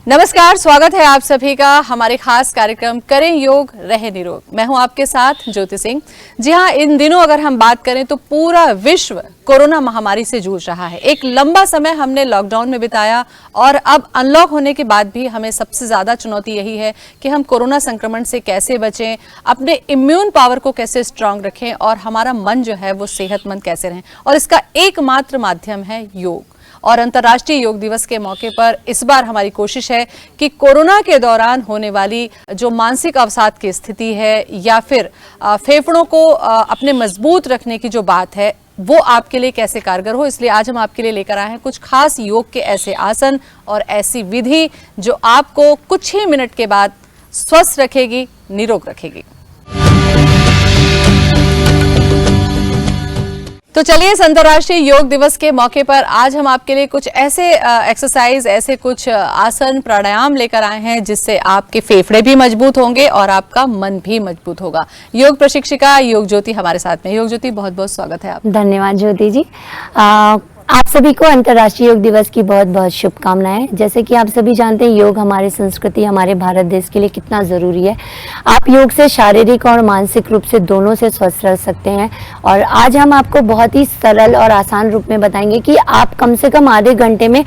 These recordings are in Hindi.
नमस्कार, स्वागत है आप सभी का हमारे खास कार्यक्रम करें योग रहे निरोग। मैं हूं आपके साथ ज्योति सिंह। जी हां, इन दिनों अगर हम बात करें तो पूरा विश्व कोरोना महामारी से जूझ रहा है। एक लंबा समय हमने लॉकडाउन में बिताया और अब अनलॉक होने के बाद भी हमें सबसे ज्यादा चुनौती यही है कि हम कोरोना संक्रमण से कैसे बचें, अपने इम्यून पावर को कैसे स्ट्रांग रखें और हमारा मन जो है वो सेहतमंद कैसे रहें। और इसका एकमात्र माध्यम है योग। और अंतर्राष्ट्रीय योग दिवस के मौके पर इस बार हमारी कोशिश है कि कोरोना के दौरान होने वाली जो मानसिक अवसाद की स्थिति है या फिर फेफड़ों को अपने मजबूत रखने की जो बात है वो आपके लिए कैसे कारगर हो। इसलिए आज हम आपके लिए लेकर आए हैं कुछ खास योग के ऐसे आसन और ऐसी विधि जो आपको कुछ ही मिनट के बाद स्वस्थ रखेगी, निरोग रखेगी। तो चलिए, इस अंतर्राष्ट्रीय योग दिवस के मौके पर आज हम आपके लिए कुछ ऐसे एक्सरसाइज, ऐसे कुछ आसन, प्राणायाम लेकर आए हैं जिससे आपके फेफड़े भी मजबूत होंगे और आपका मन भी मजबूत होगा। योग प्रशिक्षिका योग ज्योति हमारे साथ में। योग ज्योति, बहुत बहुत स्वागत है आप। धन्यवाद ज्योति जी। आप सभी को अंतर्राष्ट्रीय योग दिवस की बहुत बहुत शुभकामनाएं। जैसे कि आप सभी जानते हैं, योग हमारी संस्कृति, हमारे भारत देश के लिए कितना ज़रूरी है। आप योग से शारीरिक और मानसिक रूप से दोनों से स्वस्थ रह सकते हैं। और आज हम आपको बहुत ही सरल और आसान रूप में बताएंगे कि आप कम से कम आधे घंटे में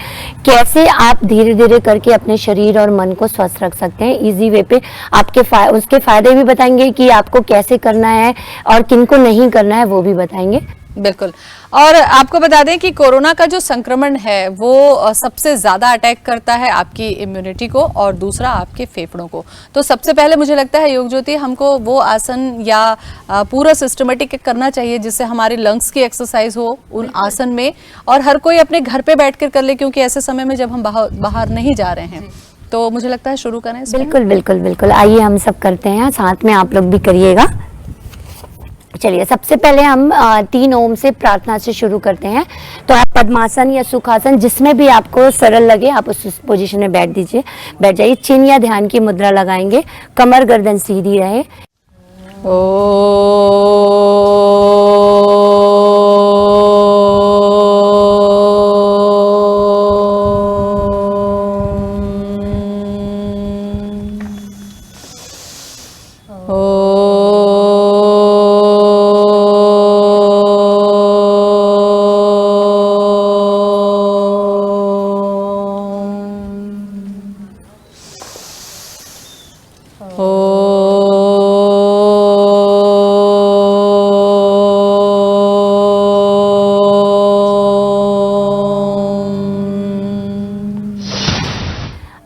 कैसे आप धीरे धीरे करके अपने शरीर और मन को स्वस्थ रख सकते हैं ईजी वे पे। आपके उसके फायदे भी बताएंगे कि आपको कैसे करना है और किनको नहीं करना है वो भी बताएंगे। बिल्कुल। और आपको बता दें कि कोरोना का जो संक्रमण है वो सबसे ज्यादा अटैक करता है आपकी इम्यूनिटी को और दूसरा आपके फेफड़ों को। तो सबसे पहले मुझे लगता है योग ज्योति, हमको वो आसन या पूरा सिस्टमेटिक करना चाहिए जिससे हमारे लंग्स की एक्सरसाइज हो उन आसन में, और हर कोई अपने घर पे बैठकर कर ले, क्योंकि ऐसे समय में जब हम बाहर नहीं जा रहे हैं। तो मुझे लगता है शुरू करें। बिल्कुल बिल्कुल बिल्कुल, आइए हम सब करते हैं, साथ में आप लोग भी करिएगा। चलिए, सबसे पहले हम 3 ओम से प्रार्थना से शुरू करते हैं। तो आप पद्मासन या सुखासन, जिसमें भी आपको सरल लगे, आप उस पोजीशन में बैठ जाइए। चिन्ह या ध्यान की मुद्रा लगाएंगे, कमर गर्दन सीधी रहे।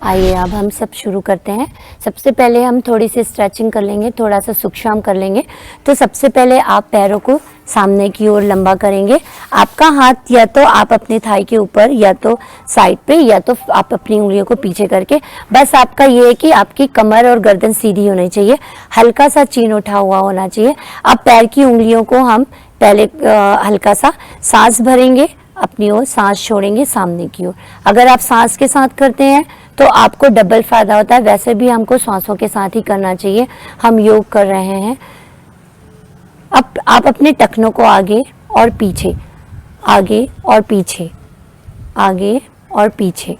आइए अब हम सब शुरू करते हैं। सबसे पहले हम थोड़ी सी स्ट्रेचिंग कर लेंगे, थोड़ा सा सूक्ष्म कर लेंगे। तो सबसे पहले आप पैरों को सामने की ओर लंबा करेंगे। आपका हाथ या तो आप अपने थाई के ऊपर, या तो साइड पे, या तो आप अपनी उंगलियों को पीछे करके, बस आपका ये है कि आपकी कमर और गर्दन सीधी होनी चाहिए, हल्का सा चीन उठा हुआ होना चाहिए। अब पैर की उंगलियों को हम पहले हल्का सा सांस भरेंगे, अपनी ओर सांस छोड़ेंगे सामने की ओर। अगर आप सांस के साथ करते हैं तो आपको डबल फायदा होता है। वैसे भी हमको सांसों के साथ ही करना चाहिए, हम योग कर रहे हैं। अब आप अपने टखनों को आगे और पीछे, आगे और पीछे, आगे और पीछे।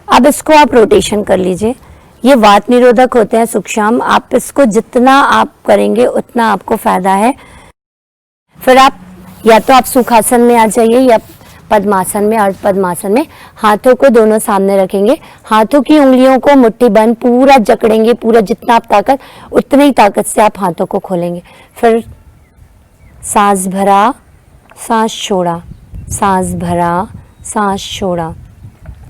अब इसको आप रोटेशन कर लीजिए। ये वात निरोधक होते हैं सूक्ष्म, आप इसको जितना आप करेंगे उतना आपको फायदा है। फिर आप या तो आप सुखासन में आ जाइए या पद्मासन में। और पद्मासन में हाथों को दोनों सामने रखेंगे, हाथों की उंगलियों को मुट्ठी बंद पूरा जकड़ेंगे, पूरा जितना आप ताकत, उतनी ही ताकत से आप हाथों को खोलेंगे। फिर सांस भरा, सांस छोड़ा, सांस भरा, सांस छोड़ा,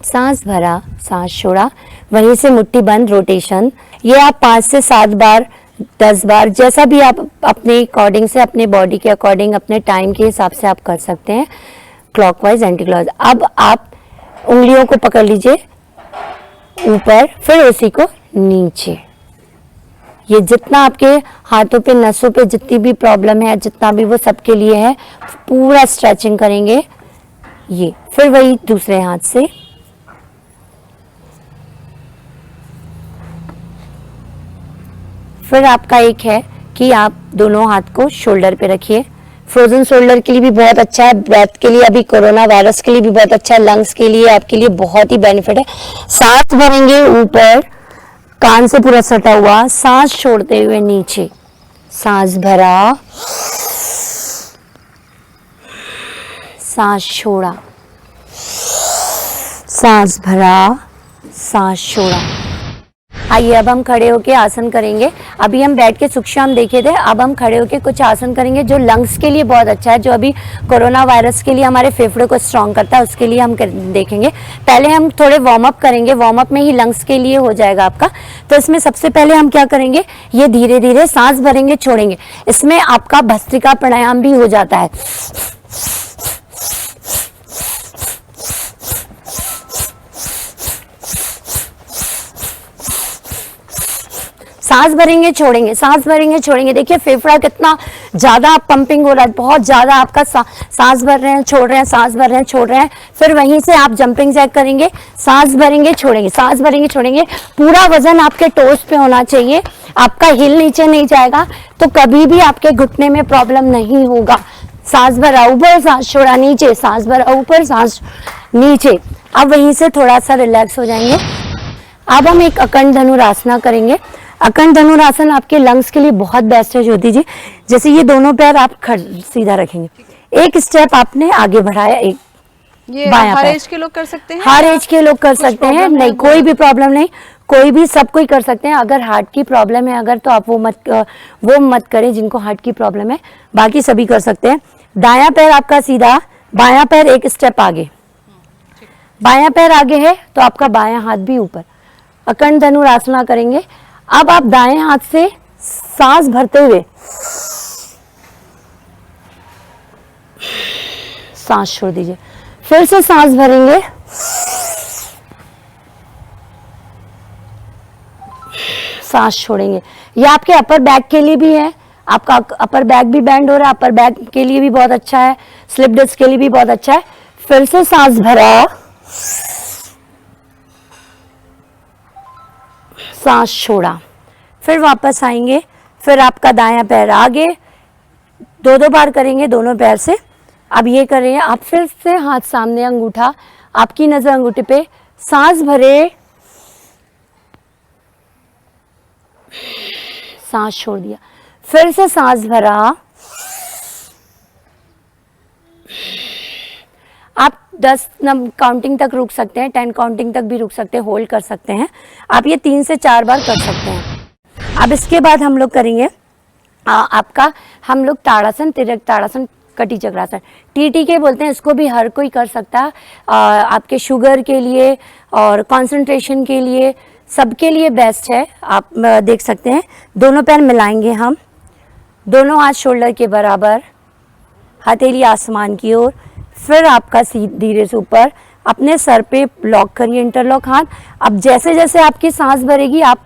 सांस भरा, सांस छोड़ा। वहीं से मुट्ठी बंद रोटेशन। ये आप 5 से 7 बार, 10 बार, जैसा भी आप अपने अकॉर्डिंग से, अपने बॉडी के अकॉर्डिंग, अपने टाइम के हिसाब से आप कर सकते हैं, क्लॉकवाइज एंटी क्लॉकवाइज। अब आप उंगलियों को पकड़ लीजिए ऊपर, फिर उसी को नीचे। ये जितना आपके हाथों पे, नसों पे जितनी भी प्रॉब्लम है, जितना भी, वो सबके लिए है। पूरा स्ट्रेचिंग करेंगे ये। फिर वही दूसरे हाथ से, फिर आपका एक है कि आप दोनों हाथ को शोल्डर पे रखिए। फ्रोजन शोल्डर के लिए भी बहुत अच्छा है, ब्रेथ के लिए, अभी कोरोना वायरस के लिए भी बहुत अच्छा है, लंग्स के लिए आपके लिए बहुत ही बेनिफिट है। सांस भरेंगे ऊपर, कान से पूरा सटा हुआ, सांस छोड़ते हुए नीचे, सांस भरा, सांस छोड़ा, सांस भरा, सांस छोड़ा। आइए अब हम खड़े होके आसन करेंगे। अभी हम बैठ के सूक्ष्म देखे थे, अब हम खड़े होके कुछ आसन करेंगे जो लंग्स के लिए बहुत अच्छा है, जो अभी कोरोना वायरस के लिए हमारे फेफड़े को स्ट्रांग करता है, उसके लिए हम देखेंगे। पहले हम थोड़े वार्म अप करेंगे, वार्म अप में ही लंग्स के लिए हो जाएगा आपका। तो इसमें सबसे पहले हम क्या करेंगे, ये धीरे धीरे सांस भरेंगे, छोड़ेंगे। इसमें आपका भस्त्रिका प्राणायाम भी हो जाता है। सांस भरेंगे, छोड़ेंगे, सांस भरेंगे, छोड़ेंगे। देखिए फेफड़ा कितना ज्यादा पंपिंग हो रहा है, बहुत ज्यादा आपका सांस भर रहे हैं, छोड़ रहे हैं, सांस भर रहे हैं, छोड़ रहे हैं। फिर वहीं से आप जंपिंग जैक करेंगे, सांस भरेंगे, छोड़ेंगे, सांस भरेंगे, छोड़ेंगे। पूरा वजन आपके टोस पे होना चाहिए, आपका हिल नीचे नहीं जाएगा, तो कभी भी आपके घुटने में प्रॉब्लम नहीं होगा। सांस भरा ऊपर, सांस छोड़ा नीचे, सांस भरा ऊपर, सांस नीचे। अब वहीं से थोड़ा सा रिलैक्स हो जाएंगे। अब हम एक अखंड धनुरासना करेंगे। अखंड धनुरासन आपके लंग्स के लिए बहुत बेस्ट है ज्योति जी। जैसे ये दोनों पैर आप सीधा रखेंगे, एक स्टेप आपने आगे बढ़ाया, एक ये बायां हर पैर। एज के लोग कर सकते हैं? हर एज के लोग कर सकते हैं, प्रॉब्लम नहीं है कोई भी प्रॉब्लम नहीं, कोई भी सब कोई कर सकते हैं। अगर हार्ट की प्रॉब्लम है अगर, तो आप वो मत करें जिनको हार्ट की प्रॉब्लम है, बाकी सभी कर सकते हैं। दायां पैर आपका सीधा, बायां पैर एक स्टेप आगे, बायां पैर आगे है तो आपका बायां हाथ भी ऊपर। अखंड धनुरासना करेंगे। अब आप दाएं हाथ से सांस भरते हुए सांस छोड़ दीजिए, फिर से सांस भरेंगे, सांस छोड़ेंगे। ये आपके अपर बैक के लिए भी है, आपका अपर बैक भी बैंड हो रहा है, अपर बैक के लिए भी बहुत अच्छा है, स्लिप डिस्क के लिए भी बहुत अच्छा है। फिर से सांस भरा, सांस छोड़ा, फिर वापस आएंगे। फिर आपका दायां पैर आगे, दो बार करेंगे दोनों पैर से। अब ये करेंगे आप, फिर से हाथ सामने, अंगूठा आपकी नजर अंगूठे पे, सांस भरे, सांस छोड़ दिया, फिर से सांस भरा। आप 10 काउंटिंग तक रुक सकते हैं, 10 काउंटिंग तक भी रुक सकते हैं, होल्ड कर सकते हैं। आप ये 3 से 4 बार कर सकते हैं। अब इसके बाद हम लोग करेंगे आपका, हम लोग ताड़ासन, तिर्यक ताड़ासन, कटी चक्रासन, टीटी बोलते हैं, इसको भी हर कोई कर सकता है। आपके शुगर के लिए और कंसंट्रेशन के लिए, सबके लिए बेस्ट है। आप देख सकते हैं, दोनों पैर मिलाएंगे हम, दोनों हाथ शोल्डर के बराबर, हथेली आसमान की ओर। फिर आपका धीरे से ऊपर अपने सर पे लॉक करिए, इंटरलॉक हाथ। अब जैसे जैसे आपकी सांस भरेगी, आप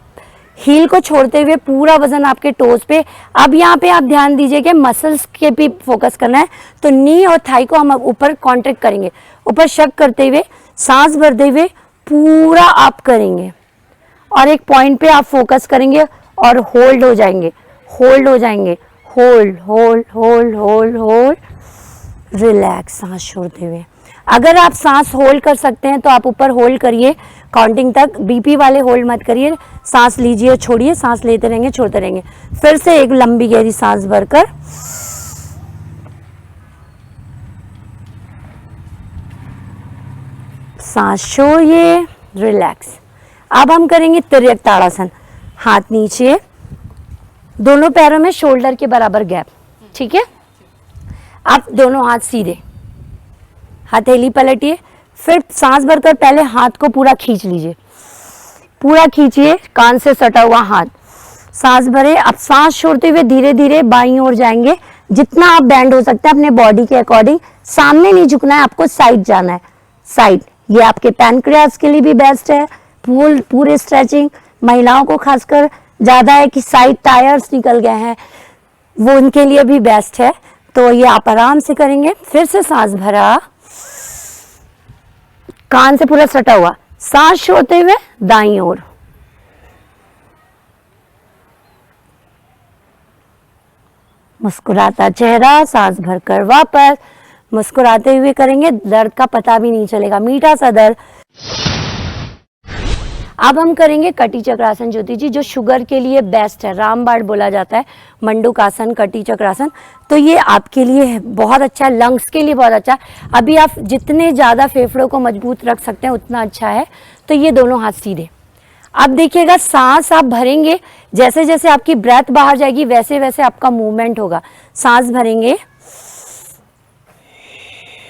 हील को छोड़ते हुए पूरा वजन आपके टोस पे। अब यहाँ पे आप ध्यान दीजिए कि मसल्स के भी फोकस करना है, तो नी और थाई को हम ऊपर कॉन्ट्रैक्ट करेंगे, ऊपर शक करते हुए, सांस भरते हुए पूरा आप करेंगे, और एक पॉइंट पे आप फोकस करेंगे और होल्ड हो जाएंगे, होल्ड हो जाएंगे, hold hold hold hold hold, relax, सांस छोड़ते हुए। अगर आप सांस होल्ड कर सकते हैं तो आप ऊपर होल्ड करिए काउंटिंग तक, बीपी वाले होल्ड मत करिए, सांस लीजिए और छोड़िए, सांस लेते रहेंगे, छोड़ते रहेंगे। फिर से एक लंबी गहरी सांस भरकर, सांस छोड़िए, रिलैक्स। अब हम करेंगे तिर्यक ताड़ासन, हाथ नीचे, दोनों पैरों में शोल्डर के बराबर गैप, ठीक है। आप दोनों हाथ सीधे, हथेली पलटिए, फिर सांस भरकर पहले हाथ को पूरा खींच लीजिए, पूरा खींचिए, कान से सटा हुआ हाथ, सांस भरे। अब सांस छोड़ते हुए धीरे धीरे बाईं ओर जाएंगे, जितना आप बैंड हो सकता है अपने बॉडी के अकॉर्डिंग। सामने नहीं झुकना है, आपको साइड जाना है, साइड। ये आपके पैनक्रियास के लिए भी बेस्ट है, पूरे स्ट्रेचिंग। महिलाओं को खासकर ज्यादा है कि साइड टायर्स निकल गए हैं, वो उनके लिए भी बेस्ट है। तो ये आप आराम से करेंगे। फिर से सांस भरा, कान से पूरा सटा हुआ, सांस छोड़ते हुए दाईं ओर, मुस्कुराता चेहरा, सांस भरकर वापस। मुस्कुराते हुए करेंगे, दर्द का पता भी नहीं चलेगा, मीठा सा दर्द। अब हम करेंगे कटी चक्रासन ज्योति जी, जो शुगर के लिए बेस्ट है, रामबाण बोला जाता है, मंडूकासन, कटी चक्रासन। तो ये आपके लिए बहुत अच्छा है, लंग्स के लिए बहुत अच्छा है। अभी आप जितने ज़्यादा फेफड़ों को मजबूत रख सकते हैं उतना अच्छा है। तो ये दोनों हाथ सीधे। अब देखिएगा, सांस आप भरेंगे, जैसे जैसे आपकी ब्रेथ बाहर जाएगी वैसे वैसे आपका मूवमेंट होगा। सांस भरेंगे,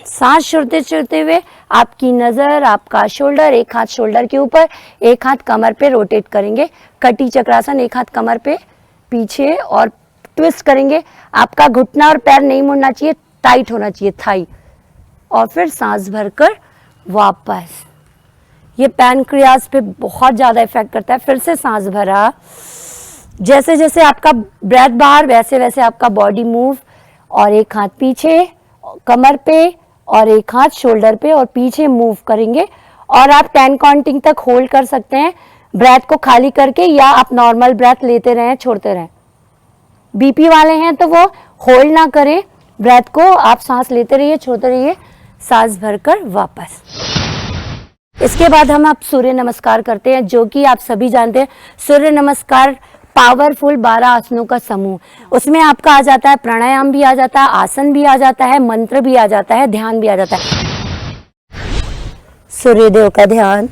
सांस छोड़ते छोड़ते हुए आपकी नज़र, आपका शोल्डर, एक हाथ शोल्डर के ऊपर, एक हाथ कमर पे रोटेट करेंगे। कटी चक्रासन, एक हाथ कमर पे पीछे और ट्विस्ट करेंगे। आपका घुटना और पैर नहीं मुड़ना चाहिए, टाइट होना चाहिए थाई। और फिर सांस भरकर वापस। ये पैनक्रियाज पे बहुत ज़्यादा इफेक्ट करता है। फिर से सांस भरा, जैसे जैसे आपका ब्रेथ बाहर वैसे वैसे आपका बॉडी मूव। और एक हाथ पीछे कमर पे और एक हाथ शोल्डर पे और पीछे मूव करेंगे। और आप 10 काउंटिंग तक होल्ड कर सकते हैं ब्रेथ को खाली करके, या आप नॉर्मल ब्रेथ लेते रहें, छोड़ते रहें। बीपी वाले हैं तो वो होल्ड ना करें ब्रेथ को, आप सांस लेते रहिए, छोड़ते रहिए, सांस भरकर वापस। इसके बाद हम आप सूर्य नमस्कार करते हैं, जो कि आप सभी जानते हैं। सूर्य नमस्कार पावरफुल 12 आसनों का समूह। उसमें आपका आ जाता है प्राणायाम भी आ जाता है, आसन भी आ जाता है, मंत्र भी आ जाता है, ध्यान भी आ जाता है। सूर्यदेव का ध्यान,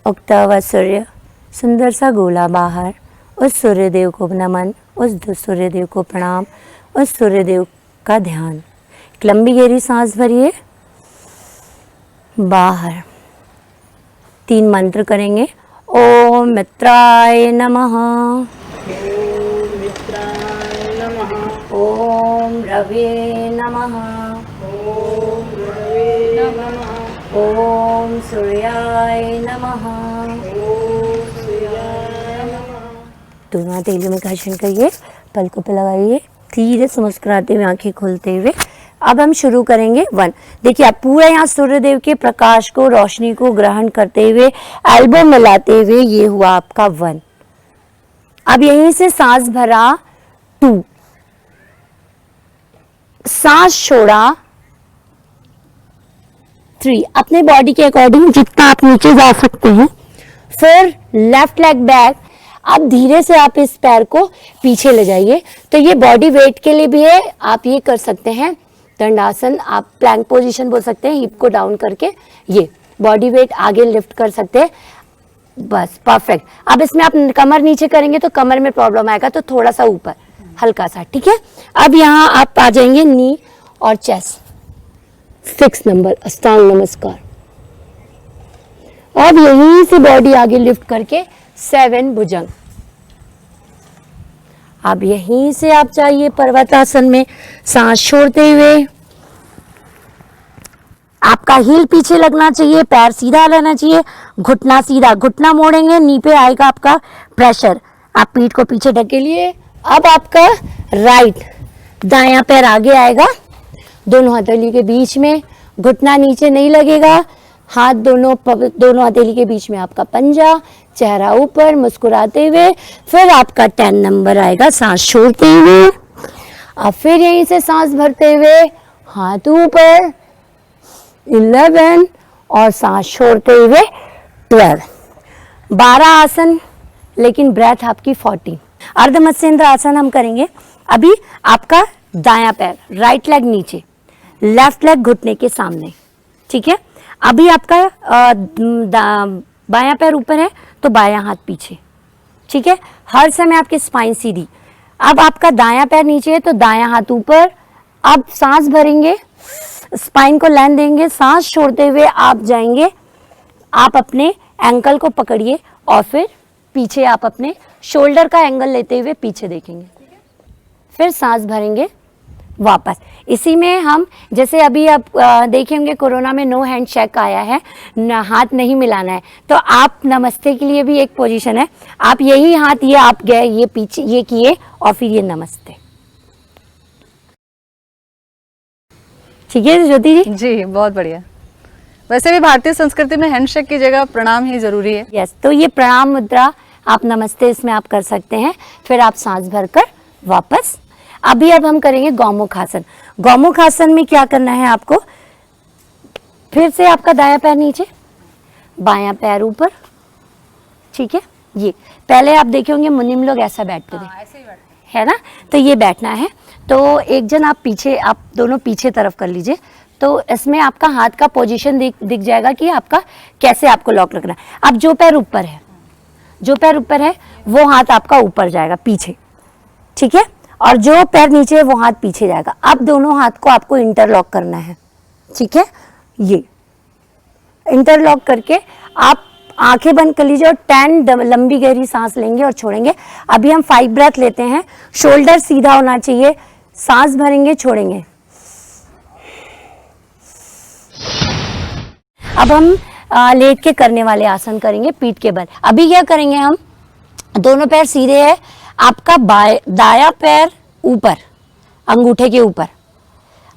उगता हुआ सूर्य, सुंदर सा गोला बाहर, उस सूर्यदेव को नमन, उस सूर्यदेव को प्रणाम, उस सूर्यदेव का ध्यान। एक लंबी गहरी सांस भरिए, बाहर। 3 मंत्र करेंगे। ओम मित्राय नमः, ओम रवे नमः, ओम सूर्याय नमः। दोनों हथेलियों में घर्षण करिए, पलकों पे लगाइए, धीरे से मुस्कुराते हुए, आंखें खोलते हुए। अब हम शुरू करेंगे 1। देखिए, आप पूरा यहाँ सूर्यदेव के प्रकाश को, रोशनी को ग्रहण करते हुए, एल्बो मिलाते हुए, ये हुआ आपका 1। अब यहीं से सांस भरा 2, सांस छोड़ा 3। अपने बॉडी के अकॉर्डिंग जितना आप नीचे जा सकते हैं। फिर लेफ्ट लेग बैक। अब धीरे से आप इस पैर को पीछे ले जाइए। तो ये बॉडी वेट के लिए भी है, आप ये कर सकते हैं दंडासन, आप प्लैंक पोजीशन बोल सकते हैं, हिप को डाउन करके ये बॉडी वेट आगे लिफ्ट कर सकते हैं। बस परफेक्ट। अब इसमें आप कमर नीचे करेंगे तो कमर में प्रॉब्लम आएगा, तो थोड़ा सा ऊपर हल्का सा, ठीक है। अब यहाँ आप आ जाएंगे नी और चेस्ट, 6 नंबर अष्टांग नमस्कार। अब यहीं से बॉडी आगे लिफ्ट करके 7 भुजंग। अब यहीं से आप जाइए पर्वतासन में, सांस छोड़ते हुए। आपका हील पीछे लगना चाहिए, पैर सीधा रहना चाहिए, घुटना सीधा। घुटना मोड़ेंगे, नी पे आएगा आपका प्रेशर, आप पीठ को पीछे ढकेलिए। अब आपका राइट दायां पैर आगे आएगा, दोनों हथेली के बीच में, घुटना नीचे नहीं लगेगा, हाथ दोनों हथेली के बीच में आपका पंजा, चेहरा ऊपर, मुस्कुराते हुए। फिर आपका 10 नंबर आएगा, सांस छोड़ते हुए। अब फिर यहीं से सांस भरते हुए, हाथ ऊपर, 11 और सांस छोड़ते हुए 12। 12 आसन, लेकिन ब्रेथ आपकी 40। अर्ध मत्स्येंद्र आसन हम करेंगे। अभी आपका दायां पैर, राइट लेग नीचे, लेफ्ट लेग घुटने के सामने, ठीक है। अभी आपका बायां पैर ऊपर है तो बायां हाथ पीछे, ठीक है। हर समय आपकी स्पाइन सीधी। अब आपका दायां पैर नीचे है तो दायां हाथ ऊपर। अब सांस भरेंगे, स्पाइन को लेंथ देंगे, सांस छोड़ते हुए आप जाएंगे, आप अपने एंकल को पकड़िए और फिर पीछे आप अपने शोल्डर का एंगल लेते हुए पीछे देखेंगे। फिर सांस भरेंगे वापस। इसी में हम जैसे अभी आप देखे होंगे कोरोना में नो हैंड शेक आया है, हाथ नहीं मिलाना है, तो आप नमस्ते के लिए भी एक पोजीशन है, आप यही हाथ ये आप गए, ये पीछे ये किए और फिर ये नमस्ते, ठीक है ज्योति जी? जी बहुत बढ़िया। वैसे भी भारतीय संस्कृति में हैंडशेक की जगह प्रणाम ही जरूरी है। यस, तो ये प्रणाम मुद्रा आप नमस्ते इसमें आप कर सकते हैं। फिर आप सांस भरकर वापस। अब हम करेंगे गौमुख आसन। गौमुख आसन में क्या करना है आपको, फिर से आपका दायां पैर नीचे, बायां पैर ऊपर, ठीक है। ये पहले आप देखे होंगे मुनिम लोग ऐसा बैठते थे, ऐसे ही बैठते है ना, तो ये बैठना है। तो एक जन आप पीछे, आप दोनों पीछे तरफ कर लीजिए, तो इसमें आपका हाथ का पोजीशन दिख जाएगा कि आपका कैसे आपको लॉक रखना है। अब जो पैर ऊपर है, जो पैर ऊपर है वो हाथ आपका ऊपर जाएगा पीछे, ठीक है, और जो पैर नीचे है वो हाथ पीछे जाएगा। अब दोनों हाथ को आपको इंटरलॉक करना है, ठीक है। ये इंटरलॉक करके आप आंखें बंद कर लीजिए और 10 लंबी गहरी सांस लेंगे और छोड़ेंगे। अभी हम 5 ब्रेथ लेते हैं। शोल्डर सीधा होना चाहिए, सांस भरेंगे, छोड़ेंगे। अब हम लेट के करने वाले आसन करेंगे पीठ के बल। अभी क्या करेंगे, हम दोनों पैर सीधे है, आपका दाया पैर ऊपर अंगूठे के ऊपर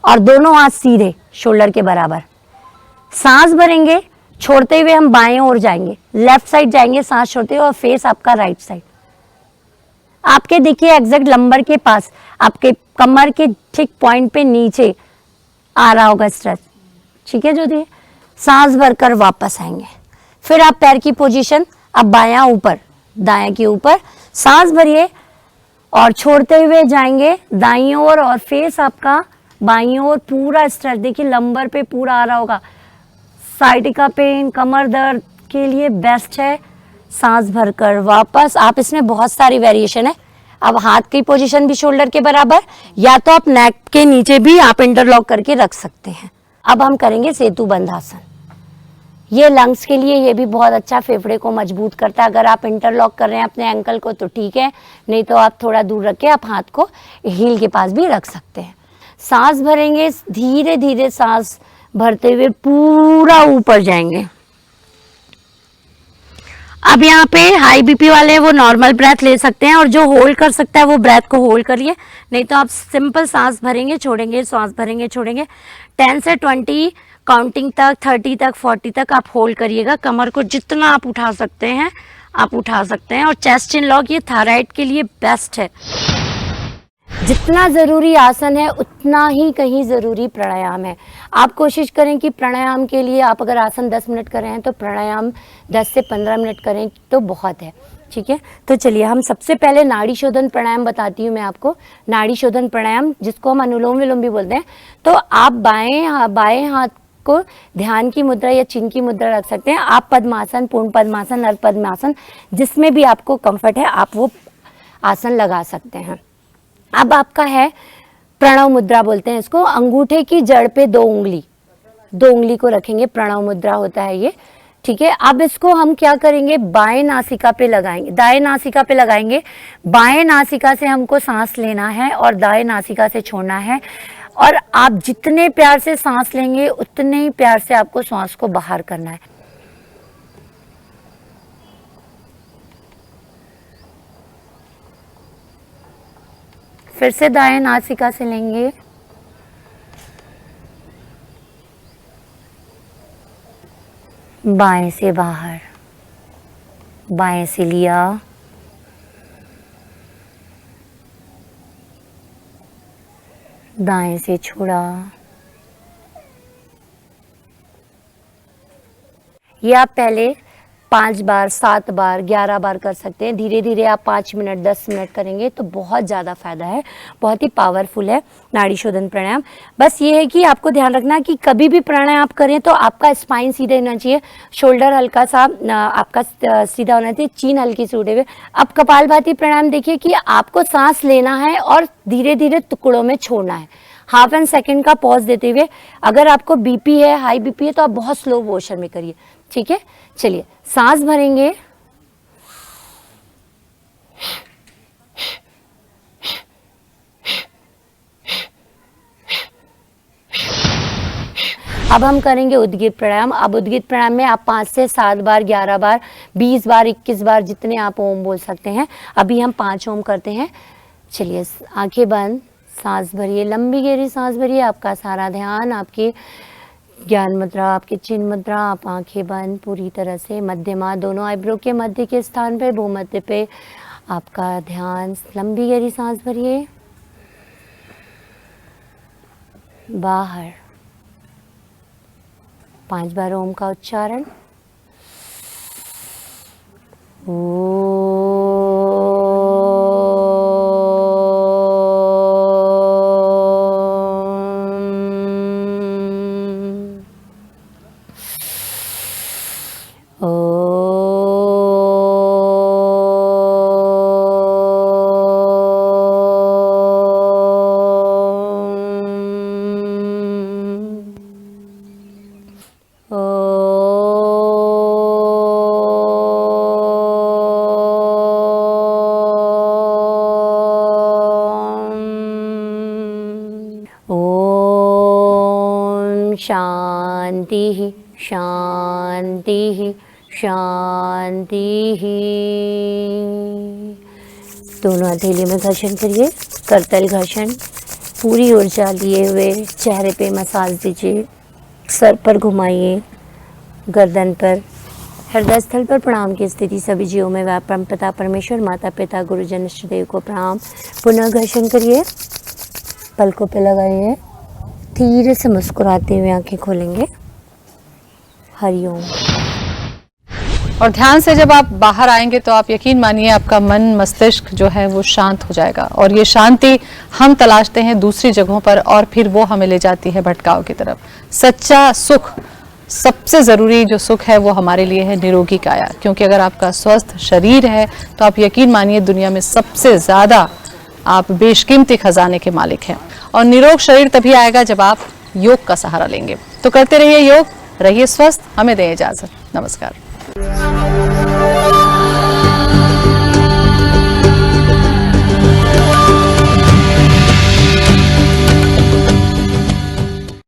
और दोनों हाथ सीधे शोल्डर के बराबर। सांस भरेंगे, छोड़ते हुए हम बाएं ओर जाएंगे, लेफ्ट साइड जाएंगे सांस छोड़ते हुए, और फेस आपका राइट साइड। आपके देखिए एग्जैक्ट लंबर के पास, आपके कमर के ठीक पॉइंट पे नीचे आ रहा होगा स्ट्रेच, ठीक है। जो दिए सांस भरकर वापस आएंगे। फिर आप पैर की पोजीशन, अब बायां ऊपर, दायां के ऊपर, सांस भरिए और छोड़ते हुए जाएंगे दाईं ओर, और फेस आपका बाईं ओर, पूरा स्ट्रेच देखिए लंबर पे पूरा आ रहा होगा। साइटिका पेन, कमर दर्द के लिए बेस्ट है। सांस भरकर वापस। आप इसमें बहुत सारी वेरिएशन है। अब हाथ की पोजीशन भी शोल्डर के बराबर, या तो आप नेक के नीचे भी आप इंटरलॉक करके रख सकते हैं। अब हम करेंगे सेतु बंध आसन। ये लंग्स के लिए ये भी बहुत अच्छा, फेफड़े को मजबूत करता है। अगर आप इंटरलॉक कर रहे हैं अपने एंकल को तो ठीक है, नहीं तो आप थोड़ा दूर रख के आप हाथ को हील के पास भी रख सकते हैं। सांस भरेंगे, धीरे धीरे सांस भरते हुए पूरा ऊपर जाएंगे। अब यहाँ पे हाई बीपी वाले वो नॉर्मल ब्रेथ ले सकते हैं, और जो होल्ड कर सकता है वो ब्रेथ को होल्ड करिए, नहीं तो आप सिंपल सांस भरेंगे, छोड़ेंगे, सांस भरेंगे, छोड़ेंगे। 10 से 20 काउंटिंग तक, 30 तक, 40 तक आप होल्ड करिएगा। कमर को जितना आप उठा सकते हैं आप उठा सकते हैं। और चेस्ट इन लॉक ये थायराइड के लिए बेस्ट है। जितना ज़रूरी आसन है उतना ही कहीं ज़रूरी प्राणायाम है। आप कोशिश करें कि प्राणायाम के लिए आप अगर आसन 10 मिनट कर रहे हैं तो प्राणायाम 10 से 15 मिनट करें तो बहुत है, ठीक है। तो चलिए हम सबसे पहले नाड़ी शोधन प्राणायाम बताती हूँ मैं आपको। नाड़ी शोधन प्राणायाम जिसको हम अनुलोम विलोम भी बोलते हैं। तो आप बाएं हाथ को ध्यान की मुद्रा या चिन्ह की मुद्रा रख सकते हैं। आप पद्मासन, पूर्ण पद्मासन, अर्ध पद्मासन, जिसमें भी आपको कंफर्ट है आप वो आसन लगा सकते हैं। अब आपका है प्रणव मुद्रा बोलते हैं इसको। अंगूठे की जड़ पे 2 उंगली को रखेंगे, प्रणव मुद्रा होता है ये, ठीक है। अब इसको हम क्या करेंगे, बाएं नासिका पे लगाएंगे, दाएं नासिका पे लगाएंगे। बाएं नासिका से हमको सांस लेना है और दाएं नासिका से छोड़ना है। और आप जितने प्यार से सांस लेंगे उतने ही प्यार से आपको सांस को बाहर करना है। फिर से दाएं नासिका से लेंगे, बाएं से बाहर, बाएं से लिया, दाएं से छोड़ा। ये आप पहले 5 बार, 7 बार, 11 बार कर सकते हैं। धीरे धीरे आप 5 मिनट, 10 मिनट करेंगे तो बहुत ज़्यादा फायदा है। बहुत ही पावरफुल है नाड़ी शोधन प्राणायाम। बस ये है कि आपको ध्यान रखना कि कभी भी प्राणायाम आप करें तो आपका स्पाइन सीधा होना चाहिए, शोल्डर हल्का सा आपका सीधा होना चाहिए, चीन हल्की से उठे हुए। अब कपालभाति प्राणायाम देखिए कि आपको सांस लेना है और धीरे धीरे टुकड़ों में छोड़ना है। हाफ एन सेकेंड का पॉज देते हुए। अगर आपको बीपी है, हाई बीपी है, तो आप बहुत स्लो मोशन में करिए, ठीक है। चलिए सांस भरेंगे, अब हम करेंगे उद्गीत प्राणायाम। अब उद्गीत प्राणायाम में आप 5 से 7 बार, 11 बार, 20 बार, 21 बार, जितने आप ओम बोल सकते हैं। अभी हम 5 ओम करते हैं। चलिए आंखें बंद, सांस भरिए, लंबी गहरी सांस भरिए। आपका सारा ध्यान आपकी ज्ञान मुद्रा, आपकी चिन्ह मुद्रा। आप आंखें बंद पूरी तरह से, मध्यमा दोनों आईब्रो के मध्य के स्थान पे, भूमध्य पे आपका ध्यान। लंबी गहरी सांस भरिए, बाहर। 5 बार ओम का उच्चारण। शांति शांति शांति। दोनों हथेली में घर्षण करिए, करतल घर्षण। पूरी ऊर्जा लिए हुए चेहरे पे मसाज दीजिए, सर पर घुमाइए, गर्दन पर, हृदय स्थल पर प्रणाम की स्थिति। सभी जीवों में व्याप परमपिता परमेश्वर, माता पिता गुरुजन इष्ट देव को प्रणाम। पुनः घर्षण करिए, पलकों पे लगाइए, धीरे से मुस्कुराते हुए आंखें खोलेंगे। हरिओम। और ध्यान से जब आप बाहर आएंगे तो आप यकीन मानिए आपका मन मस्तिष्क जो है वो शांत हो जाएगा। और ये शांति हम तलाशते हैं दूसरी जगहों पर और फिर वो हमें ले जाती है भटकाव की तरफ। सच्चा सुख, सबसे ज़रूरी जो सुख है वो हमारे लिए है निरोगी काया। क्योंकि अगर आपका स्वस्थ शरीर है तो आप यकीन मानिए दुनिया में सबसे ज़्यादा आप बेशकीमती खजाने के मालिक हैं। और निरोग शरीर तभी आएगा जब आप योग का सहारा लेंगे। तो करते रहिए योग, रहिए स्वस्थ। हमें दें इजाजत। नमस्कार।